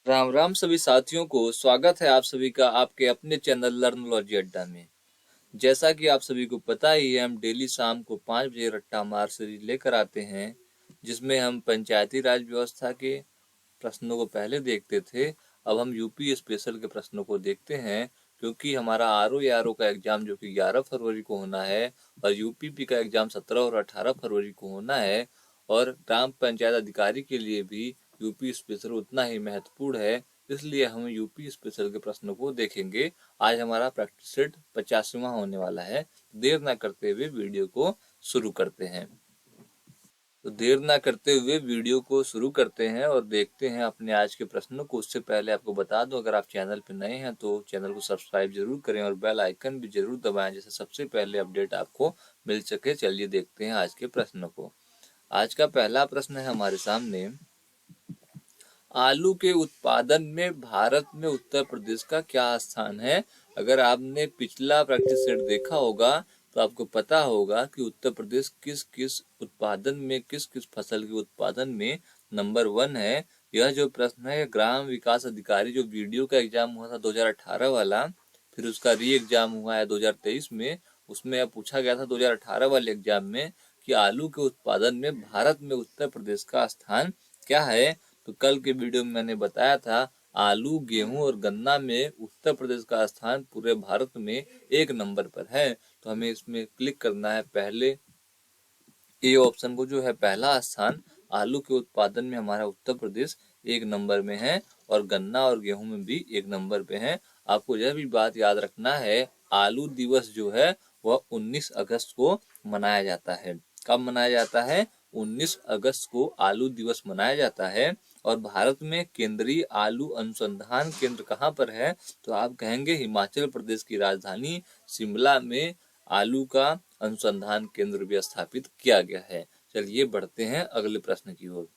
राम राम सभी साथियों को स्वागत है आप सभी का आपके अपने चैनल लर्नोलॉजी अड्डा में। जैसा कि आप सभी को पता ही है, हम डेली शाम को 5 बजे रट्टा मार सीरीज लेकर आते हैं, जिसमें हम पंचायती राज व्यवस्था के प्रश्नों को पहले देखते थे। अब हम यूपी स्पेशल के प्रश्नों को देखते हैं, क्योंकि हमारा आरओ का एग्जाम जो कि 11 फरवरी को होना है और यूपीपी का एग्जाम 17 और 18 फरवरी को होना है, और ग्राम पंचायत अधिकारी के लिए भी यूपी स्पेशल उतना ही महत्वपूर्ण है। इसलिए हम यूपी स्पेशल के प्रश्नों को देखेंगे। आज हमारा प्रैक्टिस सेट 50वां होने वाला है। देर ना करते हुए वीडियो को शुरू करते हैं। और देखते हैं अपने आज के प्रश्नों को। उससे पहले आपको बता दूं, अगर आप चैनल पर नए हैं तो चैनल को सब्सक्राइब जरूर करें और बेल आइकन भी जरूर दबाएं, जिससे सबसे पहले अपडेट आपको मिल सके। चलिए देखते हैं आज के प्रश्नों को। आज का पहला प्रश्न है हमारे सामने, आलू के उत्पादन में भारत में उत्तर प्रदेश का क्या स्थान है। अगर आपने पिछला प्रैक्टिस सेट देखा होगा तो आपको पता होगा कि उत्तर प्रदेश किस किस उत्पादन में, किस किस फसल के उत्पादन में नंबर 1 है। यह जो प्रश्न है, ग्राम विकास अधिकारी जो वीडियो का एग्जाम हुआ था 2018 वाला, फिर उसका री एग्जाम हुआ है 2023 में, उसमें पूछा गया था 2018 वाले एग्जाम में कि आलू के उत्पादन में भारत में उत्तर प्रदेश का स्थान क्या है। तो कल के वीडियो में मैंने बताया था, आलू, गेहूं और गन्ना में उत्तर प्रदेश का स्थान पूरे भारत में 1 नंबर पर है। तो हमें इसमें क्लिक करना है पहले ए ऑप्शन को, जो है पहला स्थान आलू के उत्पादन में हमारा उत्तर प्रदेश 1 नंबर में है, और गन्ना और गेहूं में भी 1 नंबर पे है। आपको यह भी बात याद रखना है, आलू दिवस जो है वह 19 अगस्त को मनाया जाता है। कब मनाया जाता है? 19 अगस्त को आलू दिवस मनाया जाता है। और भारत में केंद्रीय आलू अनुसंधान केंद्र कहाँ पर है? तो आप कहेंगे हिमाचल प्रदेश की राजधानी शिमला में आलू का अनुसंधान केंद्र भी स्थापित किया गया है। चलिए बढ़ते हैं अगले प्रश्न की ओर।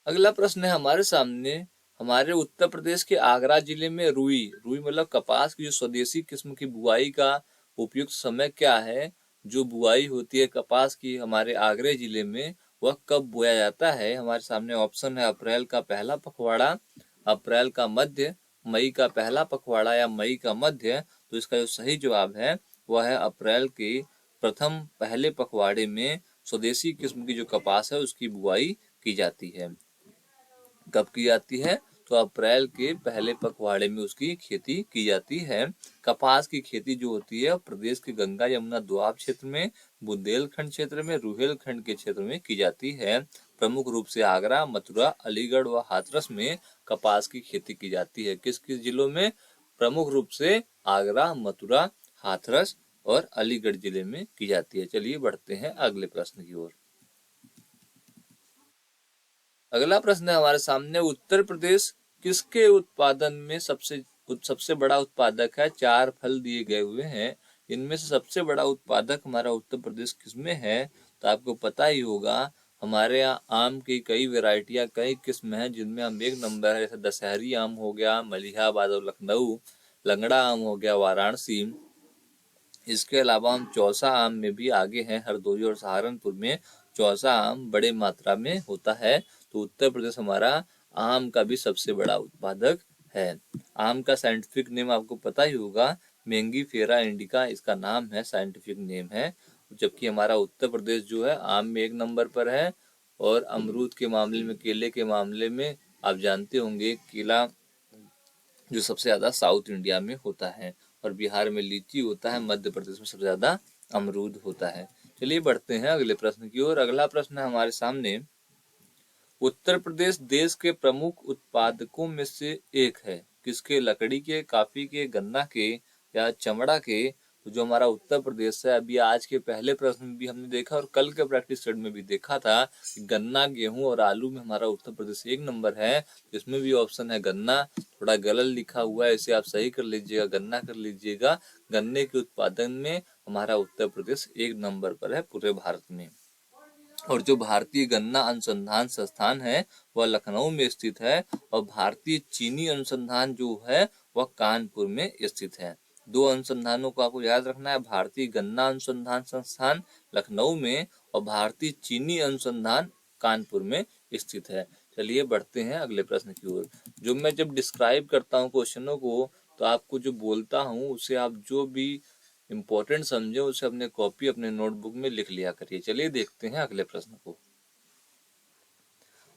अगला प्रश्न है हमारे सामने, हमारे उत्तर प्रदेश के आगरा जिले में रुई मतलब कपास की जो स्वदेशी किस्म की बुआई का उपयुक्त समय क्या है। जो बुआई होती है कपास की हमारे आगरा जिले में, वह कब बोया जाता है? हमारे सामने ऑप्शन है अप्रैल का पहला पखवाड़ा, अप्रैल का मध्य, मई का पहला पखवाड़ा या मई का मध्य। तो इसका जो सही जवाब है वह है अप्रैल के प्रथम पहले पखवाड़े में स्वदेशी किस्म की जो कपास है उसकी बुआई की जाती है। कब की जाती है? तो अप्रैल के पहले पखवाड़े में उसकी खेती की जाती है। कपास की खेती जो होती है प्रदेश के गंगा यमुना दोआब क्षेत्र में, बुंदेलखंड क्षेत्र में, रुहेलखंड के क्षेत्र में की जाती है। प्रमुख रूप से आगरा, मथुरा, अलीगढ़ व हाथरस में कपास की खेती की जाती है। किस किस जिलों में? प्रमुख रूप से आगरा, मथुरा, हाथरस और अलीगढ़ जिले में की जाती है। चलिए बढ़ते हैं अगले प्रश्न की ओर। अगला प्रश्न है हमारे सामने, उत्तर प्रदेश किसके उत्पादन में सबसे बड़ा उत्पादक है? 4 फल दिए गए हुए हैं, इनमें से सबसे बड़ा उत्पादक हमारा उत्तर प्रदेश किसमें है? तो आपको पता ही होगा, हमारे यहाँ आम की कई वेराइटियां, कई किस्म हैं, जिनमें हम 1 नंबर है। जैसे दशहरी आम हो गया मलिहाबाद और लखनऊ, लंगड़ा आम हो गया वाराणसी। इसके अलावा हम चौसा आम में भी आगे हैं, हरदोई और सहारनपुर में चौसा आम बड़े मात्रा में होता है। तो उत्तर प्रदेश हमारा आम का भी सबसे बड़ा उत्पादक है। आम का साइंटिफिक नेम आपको पता ही होगा, मैंगीफेरा इंडिका इसका नाम है, साइंटिफिक नेम है। जबकि हमारा उत्तर प्रदेश जो है आम में 1 नंबर पर है, और अमरूद के मामले में, केले के मामले में आप जानते होंगे केला जो सबसे ज्यादा साउथ इंडिया में होता है, और बिहार में लीची होता है, मध्य प्रदेश में सबसे ज्यादा अमरूद होता है। चलिए बढ़ते हैं अगले प्रश्न की ओर। अगला प्रश्न है हमारे सामने, उत्तर प्रदेश देश के प्रमुख उत्पादकों में से एक है, किसके? लकड़ी के, कॉफी के, गन्ना के या चमड़ा के? तो जो हमारा उत्तर प्रदेश है, अभी आज के पहले प्रश्न में भी हमने देखा और कल के प्रैक्टिस सेट में भी देखा था कि गन्ना, गेहूं और आलू में हमारा उत्तर प्रदेश 1 नंबर है। इसमें भी ऑप्शन है गन्ना, थोड़ा गलत लिखा हुआ है, इसे आप सही कर लीजिएगा, गन्ना कर लीजिएगा। गन्ने के उत्पादन में हमारा उत्तर प्रदेश 1 नंबर पर है पूरे भारत में। और जो भारतीय गन्ना अनुसंधान संस्थान है वह लखनऊ में स्थित है, और भारतीय चीनी अनुसंधान जो है वह कानपुर में स्थित है। 2 अनुसंधानों को आपको याद रखना है, भारतीय गन्ना अनुसंधान संस्थान लखनऊ में और भारतीय चीनी अनुसंधान कानपुर में स्थित है। चलिए बढ़ते हैं अगले प्रश्न की ओर। जो मैं जब डिस्क्राइब करता हूँ क्वेश्चनों को, तो आपको जो बोलता हूँ उसे आप जो भी इम्पोर्टेंट समझे उसे अपने कॉपी अपने नोटबुक में लिख लिया करिए। चलिए देखते हैं अगले प्रश्न को।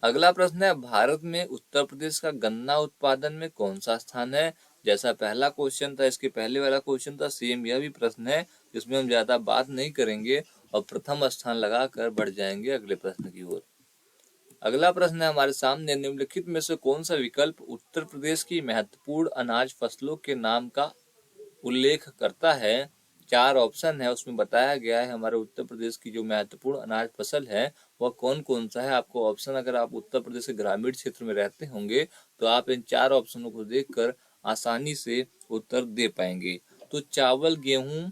अगला प्रश्न है, भारत में उत्तर प्रदेश का गन्ना उत्पादन में कौन सा स्थान है? जैसा पहला क्वेश्चन था, इसके पहले वाला क्वेश्चन था, सेम यह भी प्रश्न है, जिसमें हम ज्यादा बात नहीं करेंगे और प्रथम स्थान लगाकर बढ़ जाएंगे अगले प्रश्न की ओर। अगला प्रश्न है हमारे सामने, निम्नलिखित में से कौन सा विकल्प उत्तर प्रदेश की महत्वपूर्ण अनाज फसलों के नाम का उल्लेख करता है? 4 ऑप्शन है, उसमें बताया गया है हमारे उत्तर प्रदेश की जो महत्वपूर्ण अनाज फसल है वह कौन कौन सा है। आपको ऑप्शन, अगर आप उत्तर प्रदेश के ग्रामीण क्षेत्र में रहते होंगे तो आप इन 4 ऑप्शनों को देखकर आसानी से उत्तर दे पाएंगे। तो चावल, गेहूं,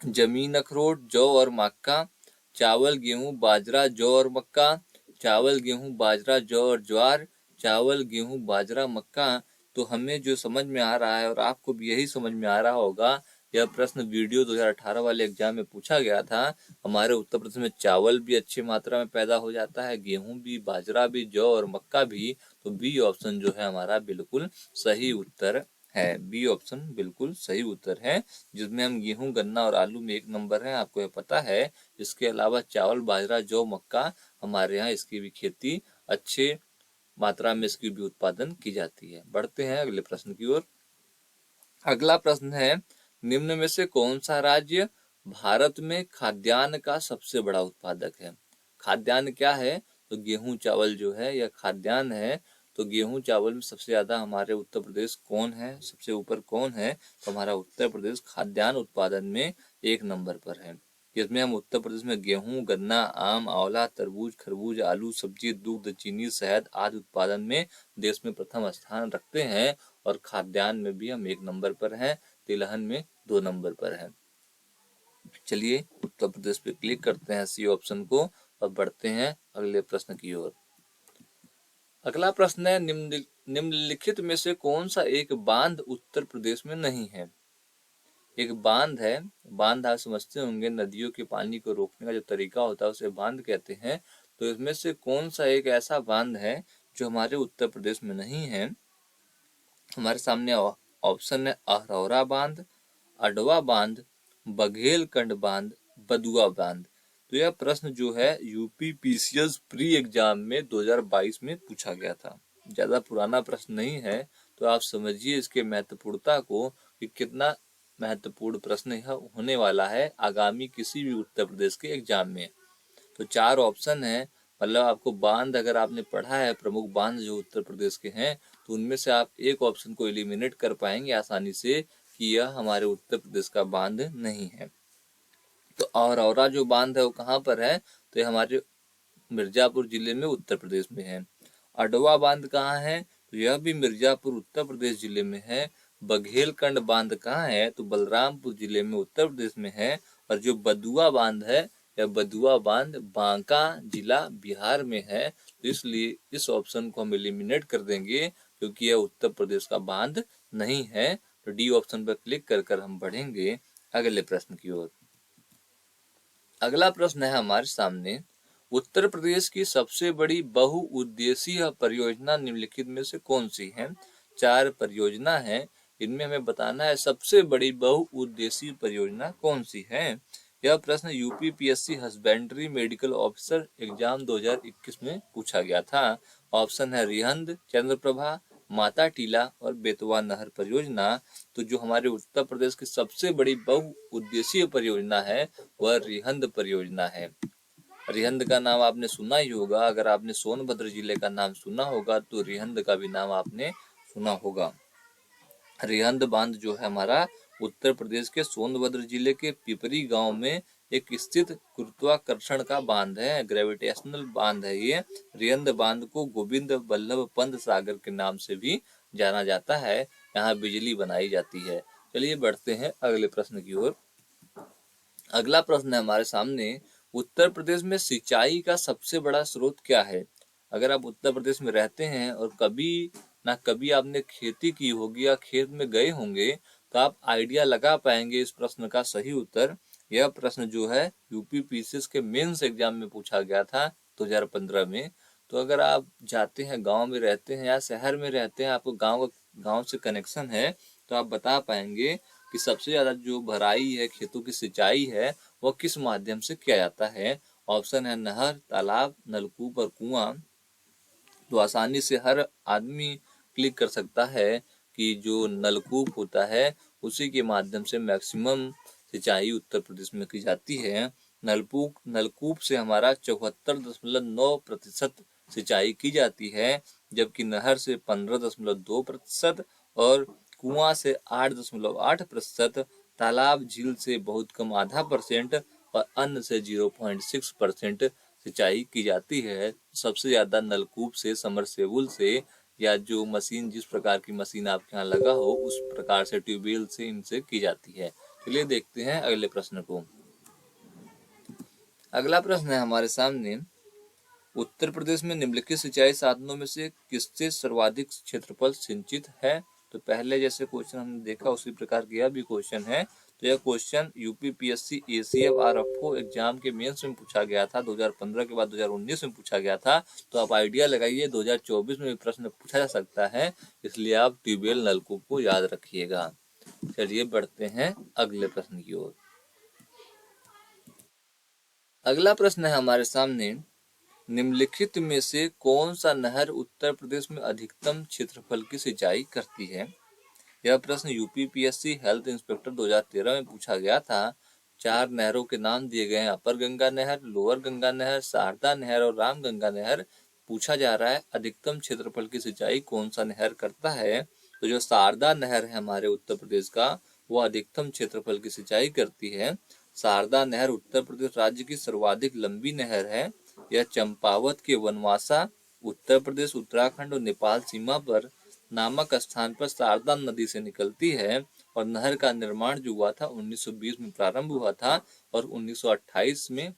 जमीन अखरोट, जौ और मक्का, चावल, गेहूं, बाजरा, जौ और मक्का, चावल, गेहूं, बाजरा, जौ और ज्वार, चावल, गेहूं, बाजरा, मक्का। तो हमें जो समझ में आ रहा है और आपको भी यही समझ में आ रहा होगा, यह प्रश्न वीडियो 2018 वाले एग्जाम में पूछा गया था। हमारे उत्तर प्रदेश में चावल भी अच्छी मात्रा में पैदा हो जाता है, गेहूं भी, बाजरा भी, जौ और मक्का भी। तो बी ऑप्शन जो है हमारा बिल्कुल सही उत्तर है। बी ऑप्शन बिल्कुल सही उत्तर है, जिसमें हम गेहूं, गन्ना और आलू में 1 नंबर है, आपको यह पता है। इसके अलावा चावल, बाजरा, जौ, मक्का हमारे यहाँ इसकी भी खेती अच्छे मात्रा में इसकी भी उत्पादन की जाती है। बढ़ते हैं अगले प्रश्न की ओर। अगला प्रश्न है, निम्न में से कौन सा राज्य भारत में खाद्यान्न का सबसे बड़ा उत्पादक है? खाद्यान्न क्या है? तो गेहूं चावल जो है यह खाद्यान्न है। तो गेहूं चावल में सबसे ज्यादा हमारे उत्तर प्रदेश कौन है, सबसे ऊपर कौन है? तो हमारा उत्तर प्रदेश खाद्यान्न उत्पादन में 1 नंबर पर है। जिसमें हम उत्तर प्रदेश में गेहूं, गन्ना, आम, आंवला, तरबूज, खरबूज, आलू, सब्जी, दूध, चीनी, शहद आदि उत्पादन में देश में प्रथम स्थान रखते हैं। और खाद्यान्न में भी हम 1 नंबर पर हैं, तिलहन में 2 नंबर पर है। चलिए उत्तर प्रदेश पे क्लिक करते हैं सी ऑप्शन को और बढ़ते हैं अगले प्रश्न की ओर। अगला प्रश्न है, निम्नलिखित में से कौन सा एक बांध उत्तर प्रदेश में नहीं है? एक बांध है, बांध आप समझते होंगे, नदियों के पानी को रोकने का जो तरीका होता है उसे बांध कहते हैं। तो इसमें से कौन सा एक ऐसा बांध है जो हमारे उत्तर प्रदेश में नहीं है? हमारे सामने ऑप्शन है अहरौरा बांध, अडवा बांध, बघेलखंड बांध, बदुआ बांध। तो यह प्रश्न जो है यूपी पीसीएस प्री एग्जाम में 2022 में पूछा गया था। ज्यादा पुराना प्रश्न नहीं है, तो आप समझिए इसके महत्वपूर्णता को कि कितना महत्वपूर्ण प्रश्न यह होने वाला है आगामी किसी भी उत्तर प्रदेश के एग्जाम में। तो 4 ऑप्शन है, मतलब आपको बांध अगर आपने पढ़ा है, प्रमुख बांध जो उत्तर प्रदेश के हैं, तो उनमें से आप एक ऑप्शन को एलिमिनेट कर पाएंगे आसानी से कि यह हमारे उत्तर प्रदेश का बांध नहीं है। तो औरौरा जो बांध है वो कहाँ पर है? तो ये हमारे मिर्जापुर जिले में उत्तर प्रदेश में है। अडवा बांध कहाँ है? तो यह भी मिर्जापुर उत्तर प्रदेश जिले में है। बघेलखंड बांध कहाँ है? तो बलरामपुर जिले में उत्तर प्रदेश में है। और जो बदुआ बांध है, यह बदुआ बांध बांका जिला बिहार में है। तो इसलिए इस ऑप्शन को हम एलिमिनेट कर देंगे क्योंकि यह उत्तर प्रदेश का बांध नहीं है। तो डी ऑप्शन पर क्लिक कर हम बढ़ेंगे अगले प्रश्न की ओर। अगला प्रश्न है हमारे सामने, उत्तर प्रदेश की सबसे बड़ी बहुउद्देशीय परियोजना निम्नलिखित में से कौन सी है? 4 परियोजना है, इनमें हमें बताना है सबसे बड़ी बहुउद्देशीय परियोजना कौन सी है। यह प्रश्न UP PSC husbandry medical officer exam 2021 में पूछा गया था। ऑप्शन है रिहंद, चंद्रप्रभा, माता टीला और बेतवा नहर परियोजना। तो जो हमारे उत्तर प्रदेश की सबसे बड़ी बहुउद्देशीय परियोजना है वह रिहंद परियोजना है। रिहंद का नाम आपने सुना ही होगा, अगर आपने सोनभद्र जिले का नाम सुना होगा तो रिहंद का भी नाम आपने सुना होगा। रिहंद बांध जो है हमारा उत्तर प्रदेश के सोनभद्र जिले के पिपरी गांव में एक स्थित गुरुत्वाकर्षण का बांध है, ग्रेविटेशनल बांध है ये। रिहंद बांध को गोविंद बल्लभ पंत सागर के नाम से भी जाना जाता है, यहाँ बिजली बनाई जाती है। चलिए बढ़ते हैं अगले प्रश्न की ओर। अगला प्रश्न है हमारे सामने, उत्तर प्रदेश में सिंचाई का सबसे बड़ा स्रोत क्या है? अगर आप उत्तर प्रदेश में रहते हैं और कभी ना कभी आपने खेती की होगी या खेत में गए होंगे तो आप आइडिया लगा पाएंगे इस प्रश्न का सही उत्तर। यह प्रश्न जो है यूपी पीसीएस के मेंस एग्जाम में पूछा गया था 2015 में। तो अगर आप जाते हैं, गांव में रहते हैं या शहर में रहते हैं, आपको गांव से कनेक्शन है, तो आप बता पाएंगे कि सबसे ज्यादा जो भराई है, खेतों की सिंचाई है, वो किस माध्यम से किया जाता है। ऑप्शन है नहर, तालाब, नलकूप और कुआं। तो आसानी से हर आदमी क्लिक कर सकता है कि जो नलकूप होता है उसी के माध्यम से मैक्सिमम सिंचाई उत्तर प्रदेश में की जाती है। नलकूप से हमारा 74.9% सिंचाई की जाती है, जबकि नहर से 15.2% और कुआं से 8.8%, तालाब झील से बहुत कम ½ % और अन्य से 0.6% सिंचाई की जाती है। सबसे ज्यादा नलकूप से, समरसेबुल से, या जो मशीन, जिस प्रकार की मशीन आपके यहाँ लगा हो उस प्रकार से, ट्यूबवेल से इनसे की जाती है। चलिए देखते हैं अगले प्रश्न को। अगला प्रश्न है हमारे सामने, उत्तर प्रदेश में निम्नलिखित सिंचाई साधनों में से किससे सर्वाधिक क्षेत्रफल सिंचित है। तो पहले जैसे क्वेश्चन हमने देखा उसी प्रकार का यह भी क्वेश्चन है। तो यह question UPPSC ACF RFO exam के मेंस में पूछा गया था, 2015 के बाद 2019 में पूछा गया था। तो आप आइडिया लगाइए, 2024 में भी प्रश्न पूछा जा सकता है, इसलिए आप ट्यूबवेल नलकूप को याद रखिएगा। चलिए बढ़ते हैं अगले प्रश्न की ओर। अगला प्रश्न है हमारे सामने, निम्नलिखित में से कौन सा नहर उत्तर प्रदेश में अधिकतम क्षेत्रफल की सिंचाई करती है। यह प्रश्न यूपीपीएससी हेल्थ इंस्पेक्टर 2013 में पूछा गया था। 4 नहरों के नाम दिए गए हैं, अपर गंगा नहर, लोअर गंगा नहर, शारदा नहर और रामगंगा नहर। पूछा जा रहा है अधिकतम क्षेत्रफल की सिंचाई कौन सा नहर करता है। तो जो शारदा नहर है हमारे उत्तर प्रदेश का, वो अधिकतम क्षेत्रफल की सिंचाई करती है। शारदा नहर उत्तर प्रदेश राज्य की सर्वाधिक लंबी नहर है। यह चंपावत के वनवासा, उत्तर प्रदेश, उत्तराखंड और नेपाल सीमा पर नामक स्थान पर शारदा नदी से निकलती है। और नहर का निर्माण जो हुआ था 1920 में प्रारंभ हुआ था और 1928 में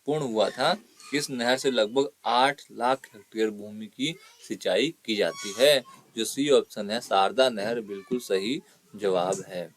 पूर्ण हुआ था। इस नहर से लगभग 8 लाख हेक्टेयर भूमि की सिंचाई की जाती है। जो सी ऑप्शन है, शारदा नहर, बिल्कुल सही जवाब है।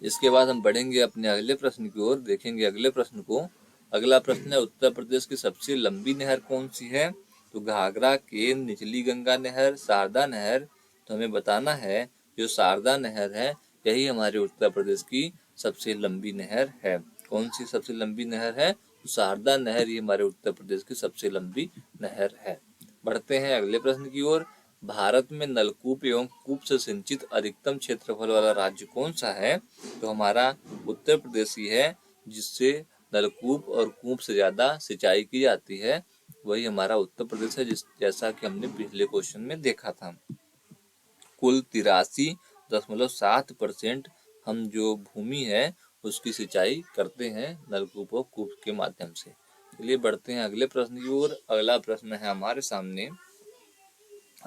इसके बाद हम बढ़ेंगे अपने अगले प्रश्न की ओर, देखेंगे अगले प्रश्न को। अगला प्रश्न है, उत्तर प्रदेश की सबसे लंबी नहर कौन सी है। तो घाघरा, केन, निचली गंगा नहर, शारदा नहर। तो हमें बताना है जो शारदा नहर है यही हमारे उत्तर प्रदेश की सबसे लंबी नहर है। कौन सी सबसे लंबी नहर है? शारदा नहर ही हमारे उत्तर प्रदेश की सबसे लंबी नहर है। बढ़ते हैं अगले प्रश्न की ओर। भारत में नलकूप एवं कूप से सिंचित अधिकतम क्षेत्रफल वाला राज्य कौन सा है। तो हमारा उत्तर प्रदेश ही है, जिससे नलकूप और कूप से ज्यादा सिंचाई की जाती है, वही हमारा उत्तर प्रदेश है, जैसा कि हमने पिछले क्वेश्चन में देखा था। कुल 83.7% हम जो भूमि है उसकी सिंचाई करते हैं नलकूप और कूप के माध्यम से। चलिए बढ़ते हैं अगले प्रश्न की ओर। अगला प्रश्न है हमारे सामने,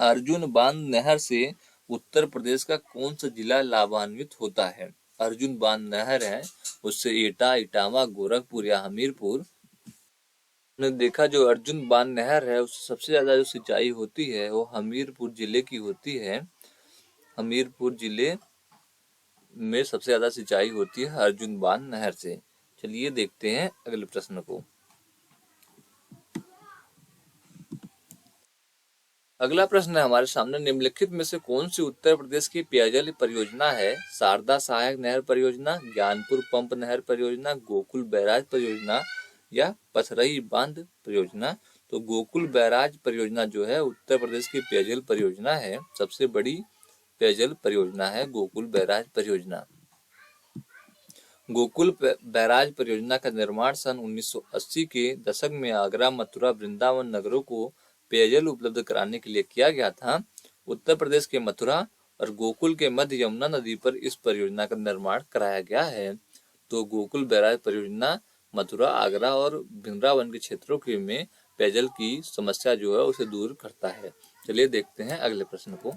अर्जुन बांध नहर से उत्तर प्रदेश का कौन सा जिला लाभान्वित होता है। अर्जुन बांध नहर है, उससे एटा, इटावा, गोरखपुर या हमीरपुर। हमने देखा जो अर्जुन बांध नहर है उससे सबसे ज्यादा जो सिंचाई होती है वो हमीरपुर जिले की होती है। हमीरपुर जिले में सबसे ज्यादा सिंचाई होती है अर्जुन बांध नहर से। चलिए देखते हैं अगले प्रश्न को। अगला प्रश्न है हमारे सामने, निम्नलिखित में से कौन सी उत्तर प्रदेश की पेयजल परियोजना है। शारदा सहायक नहर परियोजना, ज्ञानपुर पंप नहर परियोजना, गोकुल बैराज परियोजना या पथरई बांध परियोजना। तो गोकुल बैराज परियोजना जो है उत्तर प्रदेश की पेयजल परियोजना है, सबसे बड़ी पेयजल परियोजना है गोकुल बैराज परियोजना। गोकुल बैराज परियोजना का निर्माण सन 1980 के दशक में आगरा, मथुरा, वृंदावन नगरों को पेयजल उपलब्ध कराने के लिए किया गया था। उत्तर प्रदेश के मथुरा और गोकुल के मध्य यमुना नदी पर इस परियोजना का निर्माण कराया गया है। तो गोकुल बैराज परियोजना मथुरा, आगरा और वृंदावन के क्षेत्रों के में पेयजल की समस्या जो है उसे दूर करता है। चलिए देखते हैं अगले प्रश्न को।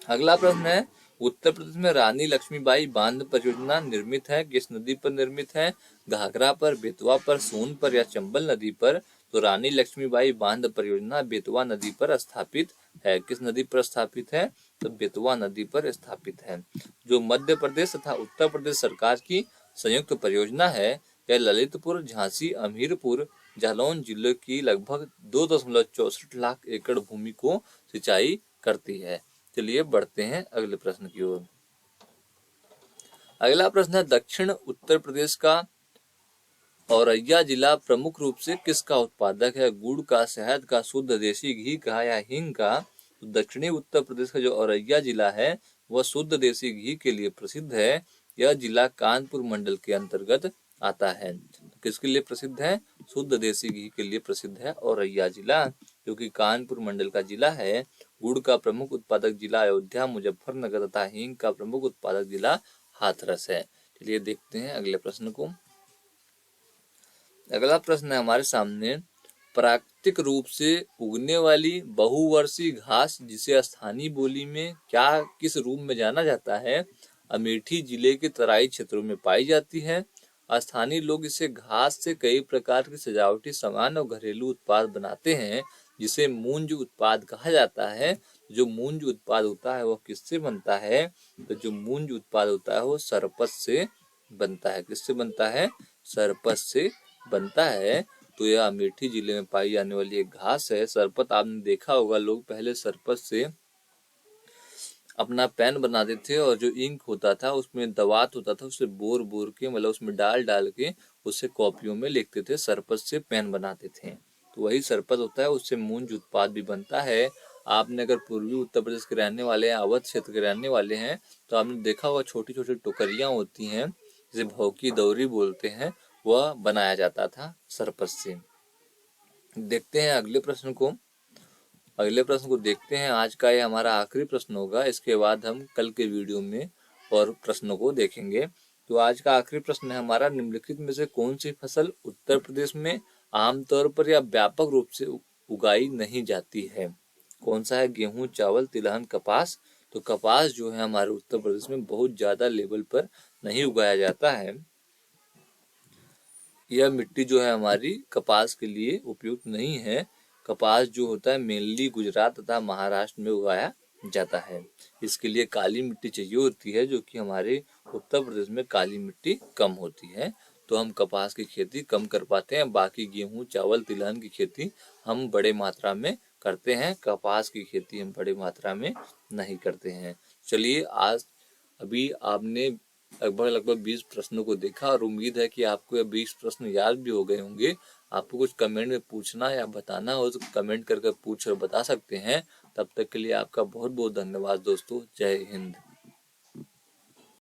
अगला प्रश्न है, उत्तर प्रदेश में रानी लक्ष्मीबाई बांध परियोजना निर्मित है, किस नदी पर निर्मित है। घाघरा पर, बेतवा पर, सोन पर या चंबल नदी पर। तो रानी लक्ष्मीबाई बांध परियोजना बेतवा नदी पर स्थापित है। किस नदी पर स्थापित है? तो बेतवा नदी पर स्थापित है, जो मध्य प्रदेश तथा उत्तर प्रदेश सरकार की संयुक्त परियोजना है। यह ललितपुर, झांसी, हमीरपुर जालौन जिले की लगभग 2.64 लाख एकड़ भूमि को सिंचाई करती है। चलिए बढ़ते हैं अगले प्रश्न की ओर। अगला प्रश्न है, दक्षिण उत्तर प्रदेश का औरैया जिला प्रमुख रूप से किसका उत्पादक है? गुड़ का, शहद का, शुद्ध देसी घी का या हींग का? तो दक्षिणी उत्तर प्रदेश का जो औरैया जिला है वह शुद्ध देसी घी के लिए प्रसिद्ध है। यह जिला कानपुर मंडल के अंतर्गत आता है। किसके लिए प्रसिद्ध है? शुद्ध देसी घी के लिए प्रसिद्ध है औरैया जिला, जो कि कानपुर मंडल का जिला है। गुड़ का प्रमुख उत्पादक जिला अयोध्या, मुजफ्फरनगर तथा हींग का प्रमुख उत्पादक जिला हाथरस है। चलिए देखते हैं अगले प्रश्न को। अगला प्रश्न है हमारे सामने, प्राकृतिक रूप से उगने वाली बहुवर्षीय घास जिसे स्थानीय बोली में क्या किस रूप में जाना जाता है? अमेठी जिले के तराई क्षेत्रों में पाई जाती है। स्थानीय लोग इसे घास से कई प्रकार के सजावटी सामान और घरेलू उत्पाद बनाते हैं, जिसे मूंज उत्पाद कहा जाता है। जो मूंज उत्पाद होता है वह किससे बनता है? तो जो मूंज उत्पाद होता है वो सरपत से बनता है। किससे बनता है? सरपत से बनता है। तो यह अमेठी जिले में पाई जाने वाली एक घास है। सरपत आपने देखा होगा, लोग पहले सरपत से अपना पेन बनाते थे और जो इंक होता था उसमें दवात होता था, उससे बोर बोर के मतलब उसमें डाल डाल के उससे कॉपियों में लिखते थे, सरपत से पेन बनाते थे। तो वही सरपत होता है, उससे मूंज उत्पाद भी बनता है। आपने अगर पूर्वी उत्तर प्रदेश के रहने वाले हैं, अवध क्षेत्र के रहने वाले हैं, तो आपने देखा होगा छोटी छोटी टोकरियां होती हैं जिसे भौकी दौरी बोलते हैं, वह बनाया जाता था सरपत से। देखते हैं अगले प्रश्न को। अगले प्रश्न को देखते हैं। आज का ये हमारा आखिरी प्रश्न होगा, इसके बाद हम कल के वीडियो में और प्रश्नों को देखेंगे। तो आज का आखिरी प्रश्न है हमारा, निम्नलिखित में से कौन सी फसल उत्तर प्रदेश में आमतौर पर या व्यापक रूप से उगाई नहीं जाती है? कौन सा है? गेहूं, चावल, तिलहन, कपास। तो कपास जो है हमारे उत्तर प्रदेश में बहुत ज्यादा लेवल पर नहीं उगाया जाता है। यह मिट्टी जो है हमारी कपास के लिए उपयुक्त नहीं है। कपास जो होता है मेनली गुजरात तथा महाराष्ट्र में उगाया जाता है। इसके लिए काली मिट्टी चाहिए होती है, जो कि हमारे उत्तर प्रदेश में काली मिट्टी कम होती है। तो हम कपास की खेती कम कर पाते हैं। बाकी गेहूं, चावल, तिलहन की खेती हम बड़े मात्रा में करते हैं। कपास की खेती हम बड़ी मात्रा में नहीं करते हैं। चलिए, आज अभी आपने लगभग 20 प्रश्नों को देखा और उम्मीद है कि आपको ये 20 प्रश्न याद भी हो गए होंगे। आपको कुछ कमेंट में पूछना या बताना हो तो कमेंट करके पूछ और बता सकते हैं। तब तक के लिए आपका बहुत बहुत धन्यवाद दोस्तों। जय हिंद।